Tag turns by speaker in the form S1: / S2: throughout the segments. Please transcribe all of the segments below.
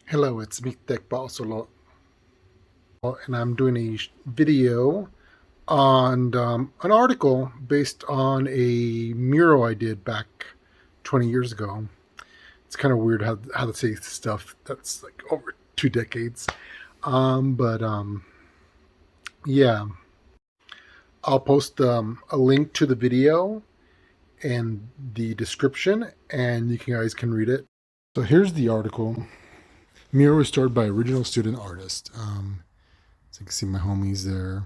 S1: Hello, it's me, Solo, and I'm doing a video on an article based on a mural I did back 20 years ago. It's kind of weird how to say stuff that's like over 2 decades. But yeah, I'll post a link to the video and the description, and you guys can read it. So here's the article. Mural restored by original student artist. So you can see my homies there.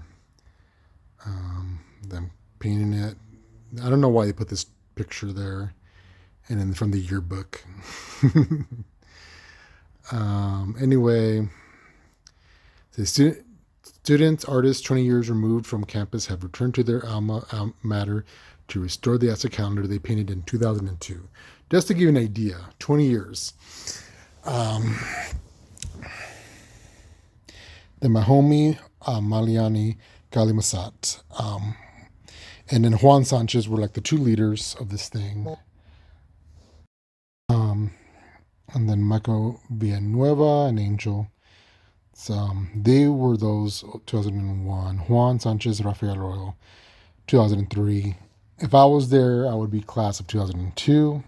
S1: Them painting it. I don't know why they put this picture there. And then from the yearbook. Anyway, the students, artists 20 years removed from campus have returned to their alma mater to restore the Aztec calendar they painted in 2002. Just to give you an idea, 20 years. Then my homie, Maliani Galimasat, and then Juan Sanchez were like the two leaders of this thing. And then Michael Villanueva and Angel. So they were those 2001. Juan Sanchez, Rafael Royal, 2003. If I was there, I would be class of 2002.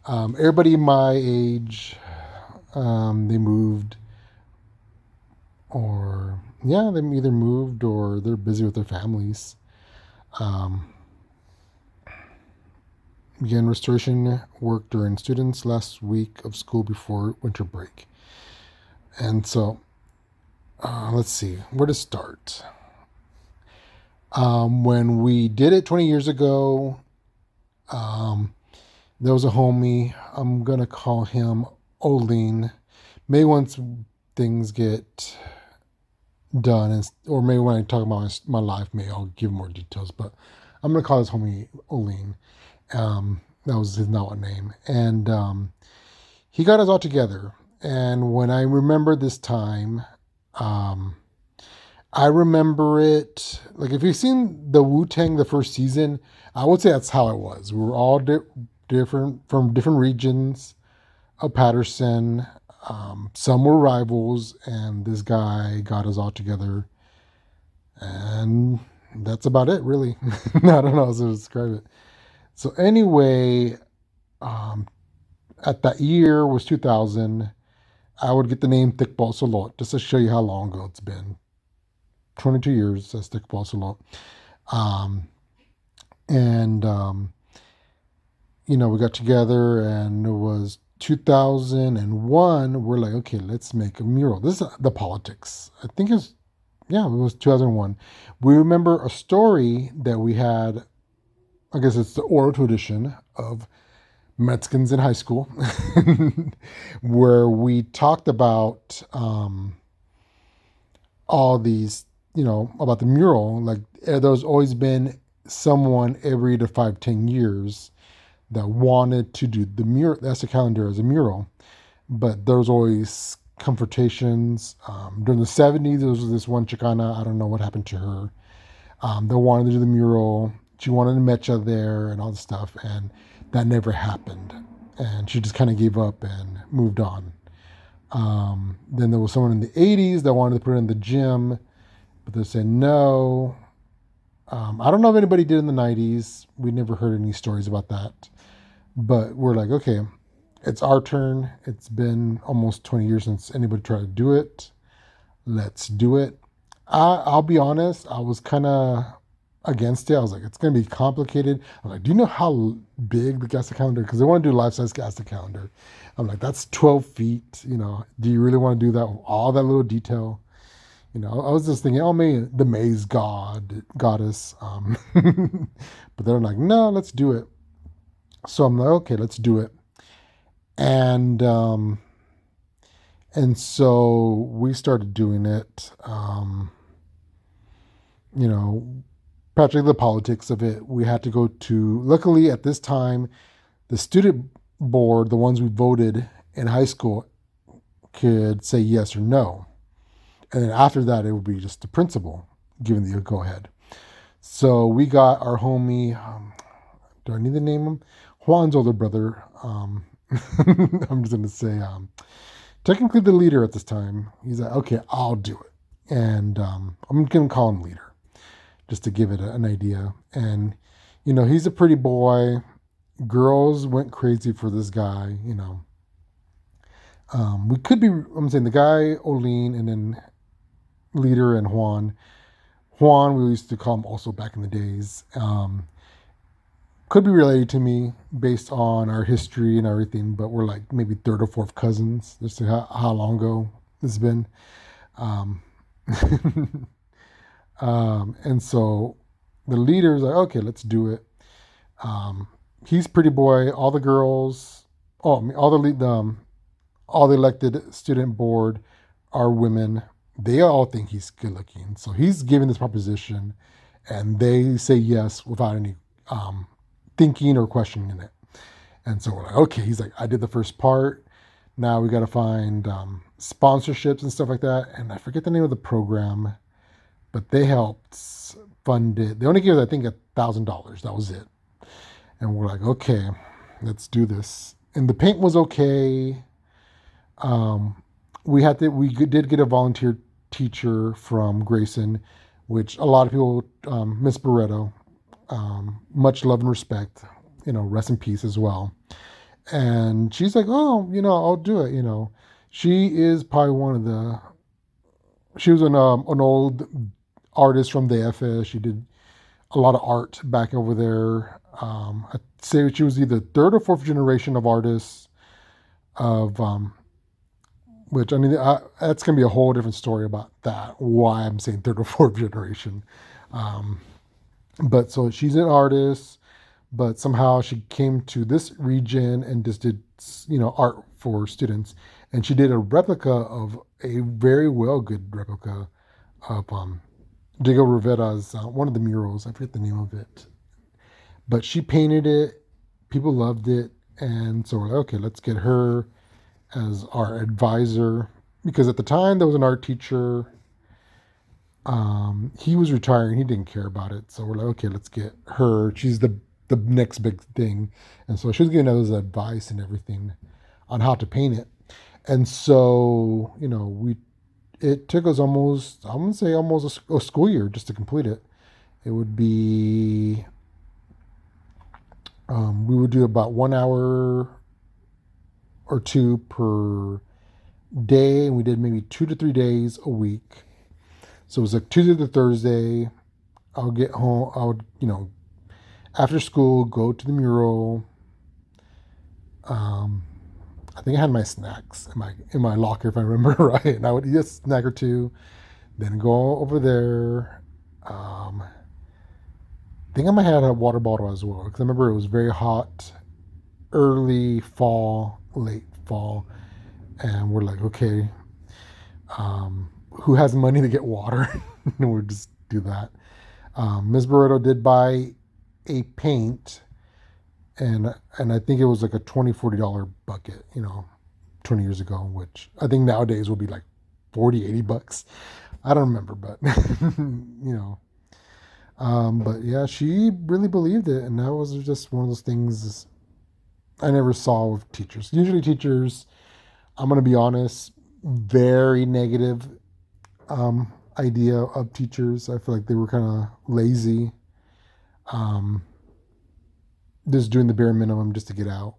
S1: Everybody my age, they moved, or yeah, they either moved or they're busy with their families. Began restoration work during students' last week of school before winter break. And so, let's see, where to start. When we did it 20 years ago, there was a homie, I'm going to call him Olin. Maybe once things get done, or maybe when I talk about my life, maybe I'll give more details, but I'm going to call this homie Olin. That was his not name. And he got us all together. And when I remember this time, I remember it, like if you've seen the Wu-Tang, the first season, I would say that's how it was. We were all different, from different regions of Patterson. Some were rivals, and this guy got us all together. And that's about it, really. I don't know how to describe it. So anyway, at that year was 2000. I would get the name Thickball Salot just to show you how long ago it's been. 22 years as Thickball Salot. We got together, and it was 2001. We're like, okay, let's make a mural. This is the politics. I think it was 2001. We remember a story that we had. I guess it's the oral tradition of Mexicans in high school, where we talked about all these, about the mural. Like there's always been someone every to 5-10 years that wanted to do the mural. That's the calendar as a mural, but there was always confrontations. During the 70s, there was this one Chicana. I don't know what happened to her. They wanted to do the mural. She wanted a mecha there and all this stuff, and that never happened. And she just kind of gave up and moved on. Then there was someone in the 80s that wanted to put it in the gym, but they said no. I don't know if anybody did in the 90s. We never heard any stories about that. But we're like, okay, it's our turn. It's been almost 20 years since anybody tried to do it. Let's do it. I'll be honest, I was kind of against it. I was like, it's going to be complicated. I'm like, do you know how big the Aztec calendar? Because they want to do life-size Aztec calendar. I'm like, that's 12 feet. Do you really want to do that with all that little detail? I was just thinking, oh, maybe the maize goddess. But they're like, no, let's do it. So I'm like, okay, let's do it. And so we started doing it. Practically the politics of it. We had to go to, luckily at this time, the student board, the ones we voted in high school, could say yes or no. And then after that, it would be just the principal giving the go ahead. So we got our homie, do I need to name him? Juan's older brother, I'm just gonna say, technically the leader at this time. He's like, okay, I'll do it, and I'm gonna call him leader just to give it an idea. And he's a pretty boy. Girls went crazy for this guy. We could be. I'm saying the guy Olin, and then leader and Juan. Juan, we used to call him also back in the days. Could be related to me based on our history and everything, but we're like maybe third or fourth cousins. Just how long ago it's been. Um, and so the leader's like, okay, let's do it. Um, he's pretty boy. All the girls, oh, I mean, all the elected student board are women. They all think he's good looking. So he's giving this proposition, and they say yes without any thinking or questioning it. And so we're like, okay. He's like, I did the first part. Now we got to find sponsorships and stuff like that. And I forget the name of the program, but they helped fund it. They only gave us, I think, $1,000. That was it. And we're like, okay, let's do this. And the paint was okay. We did get a volunteer teacher from Grayson, which a lot of people, Miss Barreto, much love and respect, rest in peace as well. And she's like, oh, I'll do it. She is probably she was an old artist from the FS. She did a lot of art back over there. I'd say she was either third or fourth generation of artists of, which I mean, that's going to be a whole different story about that, why I'm saying third or fourth generation. But so she's an artist, but somehow she came to this region and just did, art for students. And she did a replica of a very well good replica of Diego Rivera's one of the murals. I forget the name of it, but she painted it. People loved it, and so we're like, okay, let's get her as our advisor, because at the time there was an art teacher. He was retiring. He didn't care about it, so we're like, okay, let's get her. She's the next big thing, and so she was giving us advice and everything on how to paint it. And so it took us almost, I'm gonna say almost a school year just to complete it. It would be we would do about 1 hour or two per day, and we did maybe 2 to 3 days a week. So it was like Tuesday to Thursday. I'll get home. I would, after school, go to the mural. I think I had my snacks in my locker, if I remember right. And I would eat a snack or two, then go over there. I think I might have had a water bottle as well, because I remember it was very hot, early fall, late fall, and we're like, okay, who has money to get water? And we'll just do that. Ms. Barreto did buy a paint, and I think it was like a $20-$40 bucket, 20 years ago, which I think nowadays would be like 40-80 bucks. I don't remember, but but yeah, she really believed it, and that was just one of those things I never saw with teachers. Usually teachers, I'm gonna be honest, very negative idea of teachers. I feel like they were kind of lazy, um, just doing the bare minimum just to get out.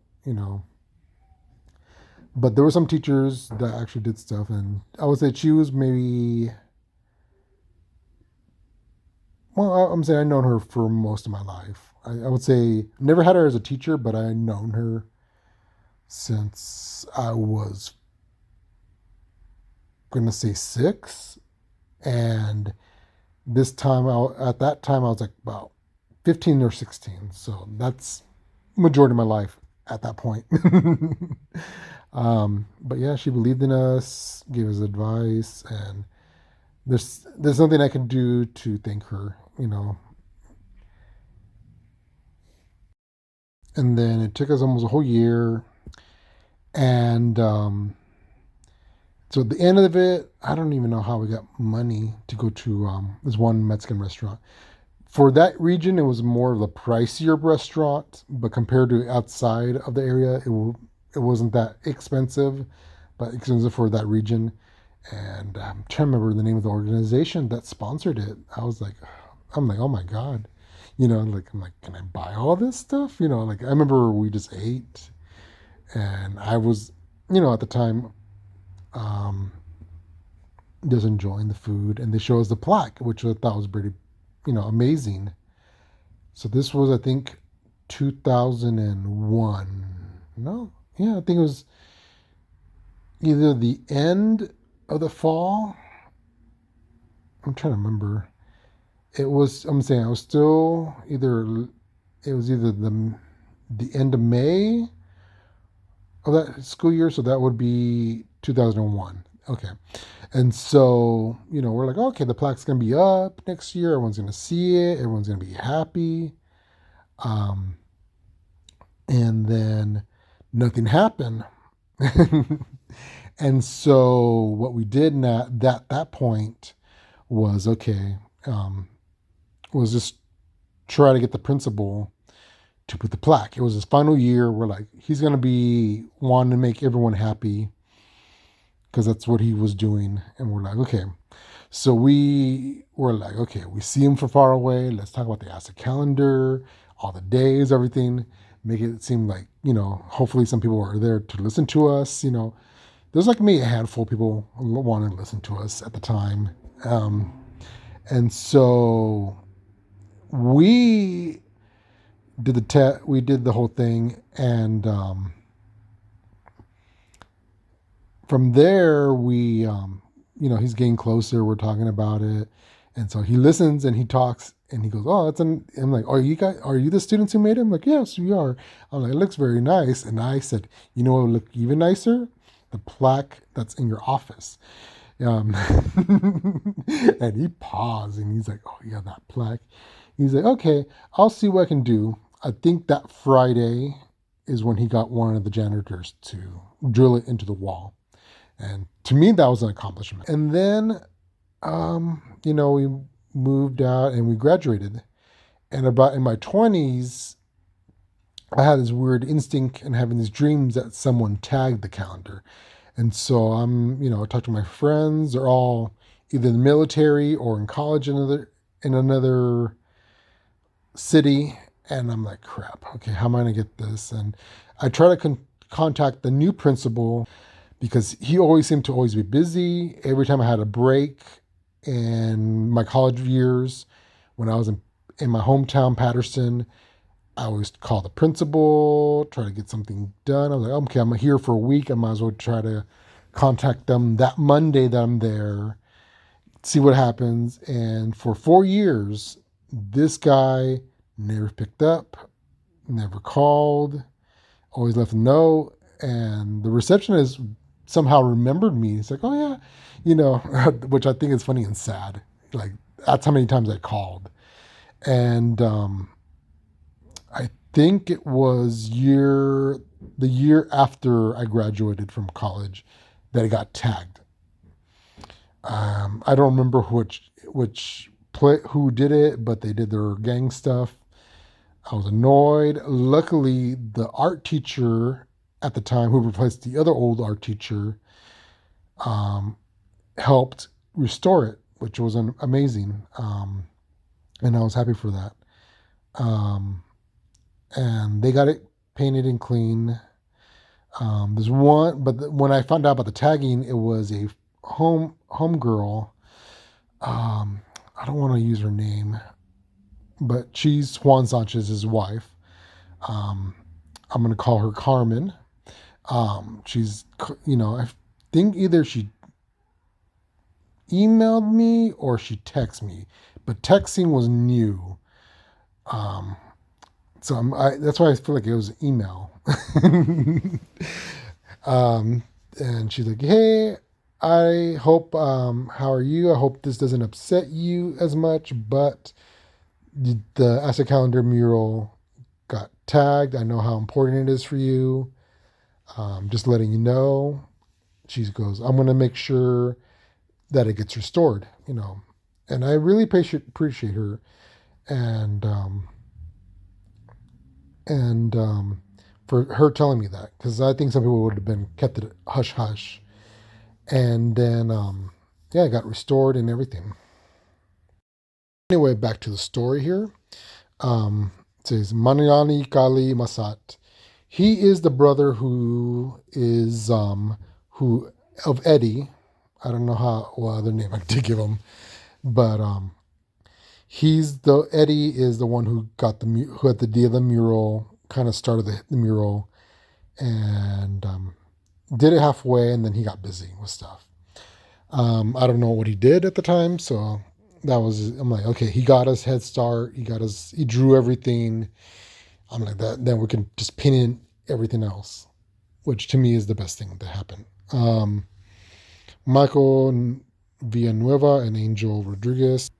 S1: But there were some teachers that actually did stuff, and I would say she was maybe. Well, I'm saying I've known her for most of my life. I would say never had her as a teacher, but I've known her since I was gonna say 6, and at that time I was like about 15 or 16. So that's majority of my life at that point. But yeah, she believed in us, gave us advice, and there's nothing I can do to thank her. And then it took us almost a whole year, and so at the end of it, I don't even know how we got money to go to this one Mexican restaurant. For that region, it was more of a pricier restaurant, but compared to outside of the area, it wasn't that expensive, but expensive for that region. And I'm trying to remember the name of the organization that sponsored it. I'm like, oh my god, I'm like, can I buy all this stuff? Like I remember we just ate, and I was, at the time, um, just enjoying the food, and they show us the plaque, which I thought was pretty, amazing. So this was, I think, 2001. No, yeah, I think it was either the end of the fall. I'm trying to remember. It was. I'm saying I was still either. It was either the end of May of that school year, so that would be 2001. Okay, and so we're like, okay, the plaque's gonna be up next year. Everyone's gonna see it. Everyone's gonna be happy. Um, and then nothing happened. And so what we did at that point was okay, was just try to get the principal to put the plaque. It was his final year. We're like, he's gonna be wanting to make everyone happy because that's what he was doing. And we're like, okay. So we were like, okay, we see him from far away. Let's talk about the Aztec calendar, all the days, everything. Make it seem like, hopefully some people are there to listen to us. There's like maybe a handful of people wanting to listen to us at the time. And so we did we did the whole thing. And from there, he's getting closer. We're talking about it. And so he listens and he talks and he goes, oh, I'm like, are you the students who made it? I'm like, yes, we are. I'm like, it looks very nice. And I said, what would look even nicer? The plaque that's in your office. Um, and he paused and he's like, oh, yeah, that plaque. He's like, okay, I'll see what I can do. I think that Friday is when he got one of the janitors to drill it into the wall. And to me, that was an accomplishment. And then, we moved out and we graduated. And about in my 20s, I had this weird instinct and having these dreams that someone tagged the calendar. And so I talk to my friends. They're all either in the military or in college in another city. And I'm like, crap, okay, how am I going to get this? And I try to contact the new principal because he always seemed to always be busy. Every time I had a break in my college years, when I was in my hometown, Patterson, I always call the principal, try to get something done. I was like, okay, I'm here for a week. I might as well try to contact them that Monday that I'm there, see what happens. And for 4 years, this guy never picked up, never called, always left a note. And the receptionist somehow remembered me. It's like, oh yeah, which I think is funny and sad. Like that's how many times I called. And I think it was the year after I graduated from college that it got tagged. I don't remember who did it, but they did their gang stuff. I was annoyed. Luckily, the art teacher at the time, who replaced the other old art teacher, helped restore it, which was amazing. And I was happy for that. And they got it painted and clean. There's one, but when I found out about the tagging, it was a home girl. I don't want to use her name, but she's Juan Sanchez's wife. I'm going to call her Carmen. She's, I think either she emailed me or she texted me, but texting was new. So that's why I feel like it was an email. And she's like, hey, I hope, how are you? I hope this doesn't upset you as much, but the Aztec calendar mural got tagged. I know how important it is for you. Just letting you know. She goes, I'm going to make sure that it gets restored, and I really appreciate her. And for her telling me that, because I think some people would have been kept it hush hush. And then, yeah, it got restored and everything. Anyway, back to the story here. It says Maniani Kali Masat. He is the brother who of Eddie. I don't know what other name I could give him, but he's the Eddie is the one who got who had the idea of the mural, kind of started the mural, and did it halfway, and then he got busy with stuff. I don't know what he did at the time, so I'm like, okay, he got his head start. He drew everything. I'm like that. Then we can just pin in everything else, which to me is the best thing to happen. Michael Villanueva and Angel Rodriguez.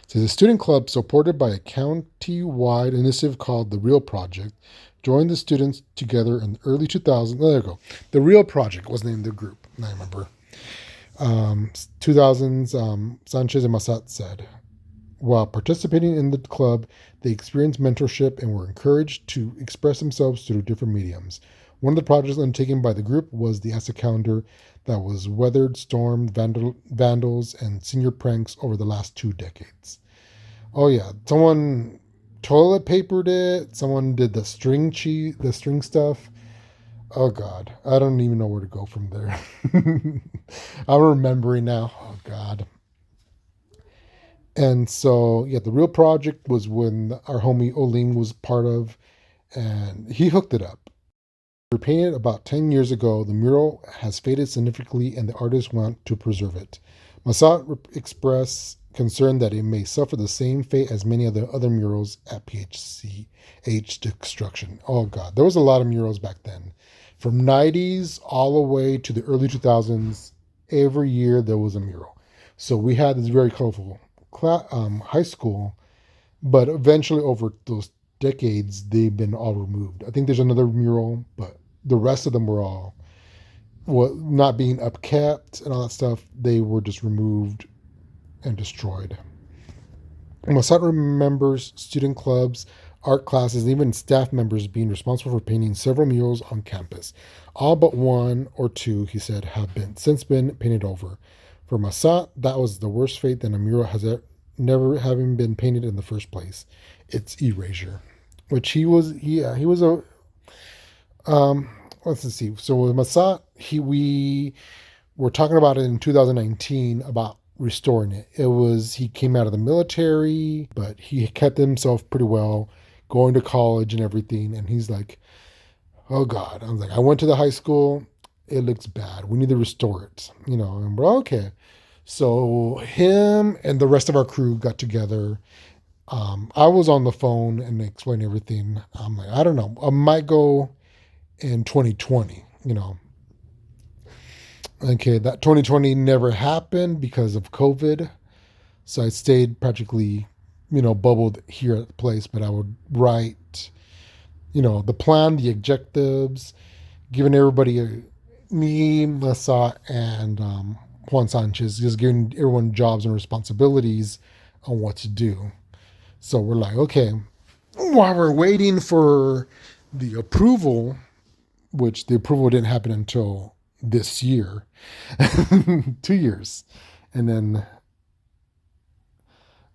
S1: So the student club, supported by a county-wide initiative called the Real Project, joined the students together in the early 2000s. Oh, there you go. The Real Project was named the group. I remember. 2000s, Sanchez and Massat said, while participating in the club, they experienced mentorship and were encouraged to express themselves through different mediums. One of the projects undertaken by the group was the Aztec calendar that was weathered, stormed, vandals, and senior pranks over the last 2 decades. Oh yeah, someone toilet papered it. Someone did the the string stuff. Oh God, I don't even know where to go from there. I'm remembering now. Oh God. And so, yeah, the real project was when our homie Oling was part of, and he hooked it up. We painted about 10 years ago. The mural has faded significantly, and the artists want to preserve it. Massat expressed concern that it may suffer the same fate as many of the other murals at PHCH destruction. Oh, God. There was a lot of murals back then. From 90s all the way to the early 2000s, every year there was a mural. So we had this very colorful high school, but eventually over those decades they've been all removed. I think there's another mural, but the rest of them were all not being upkept and all that stuff. They were just removed and destroyed. Massat remembers student clubs, art classes, and even staff members being responsible for painting several murals on campus. All but one or two, he said, have since been painted over. For Massat, that was the worst fate than a mural has never having been painted in the first place. It's erasure, which he was a let's see. So with Massat, we were talking about it in 2019 about restoring it. He came out of the military, but he kept himself pretty well, going to college and everything. And he's like, oh God. I was like, I went to the high school. It looks bad. We need to restore it, and we're okay. So him and the rest of our crew got together. I was on the phone and explained everything. I'm like, I don't know. I might go in 2020, Okay, that 2020 never happened because of COVID. So I stayed practically, bubbled here at the place, but I would write, the plan, the objectives, giving everybody, me, Masa, and Juan Sanchez, just giving everyone jobs and responsibilities on what to do. So we're like, okay, while we're waiting for the approval, which the approval didn't happen until this year, 2 years. And then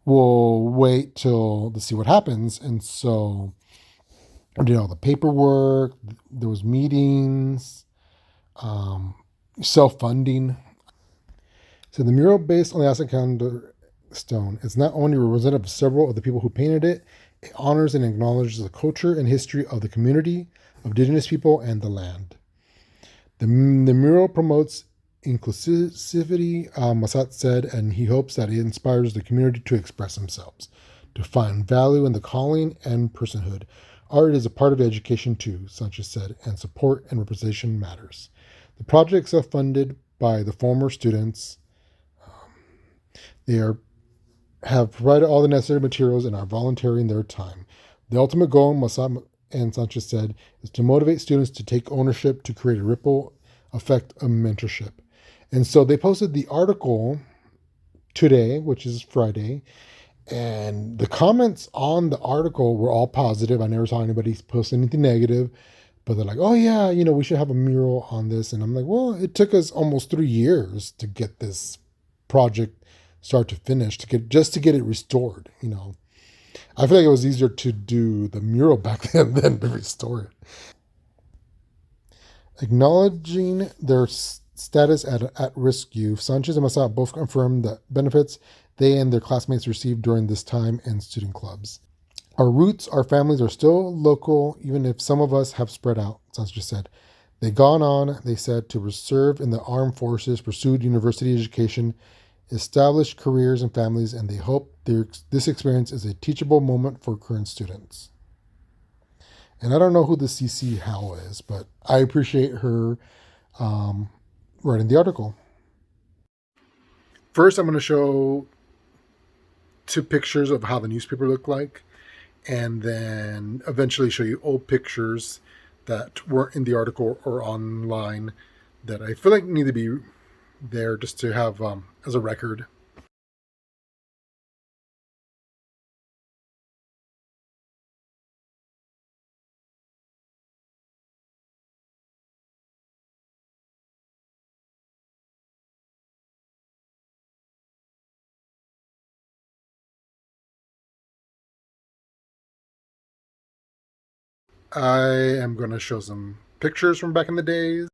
S1: we'll wait to see what happens. And so I did all the paperwork. There was meetings, self-funding. So the mural based on the Aztec calendar stone is not only representative of several of the people who painted it, it honors and acknowledges the culture and history of the community, of indigenous people, and the land. The mural promotes inclusivity, Massat said, and he hopes that it inspires the community to express themselves, to find value in the calling and personhood. Art is a part of education too, Sanchez said, and support and representation matters. The project is self-funded by the former students. They have provided all the necessary materials and are volunteering their time. The ultimate goal, Massat and Sanchez said, is to motivate students to take ownership, to create a ripple effect of mentorship. And so they posted the article today, which is Friday, And the comments on the article were all positive. I never saw anybody post anything negative, but they're like, oh, yeah, we should have a mural on this. And I'm like, well, it took us almost 3 years to get this project start to finish, to get it restored. I feel like it was easier to do the mural back then than to restore it. Acknowledging their status at risk youth, Sanchez and Massa both confirmed the benefits they and their classmates received during this time in student clubs. Our roots, our families are still local, even if some of us have spread out, Sanchez said. They've gone on, they said, to serve in the armed forces, pursued university education, established careers and families, and they hope this experience is a teachable moment for current students. And I don't know who the CC Howell is, but I appreciate her um, writing the article. First, I'm going to show two pictures of how the newspaper looked like, and then eventually show you old pictures that weren't in the article or online that I feel like need to be there just to have as a record. I am going to show some pictures from back in the days.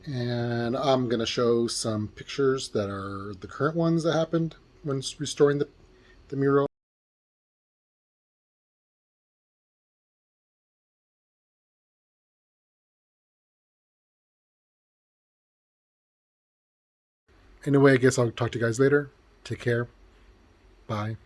S1: And I'm going to show some pictures that are the current ones that happened when restoring the mural. Anyway, I guess I'll talk to you guys later. Take care. Bye.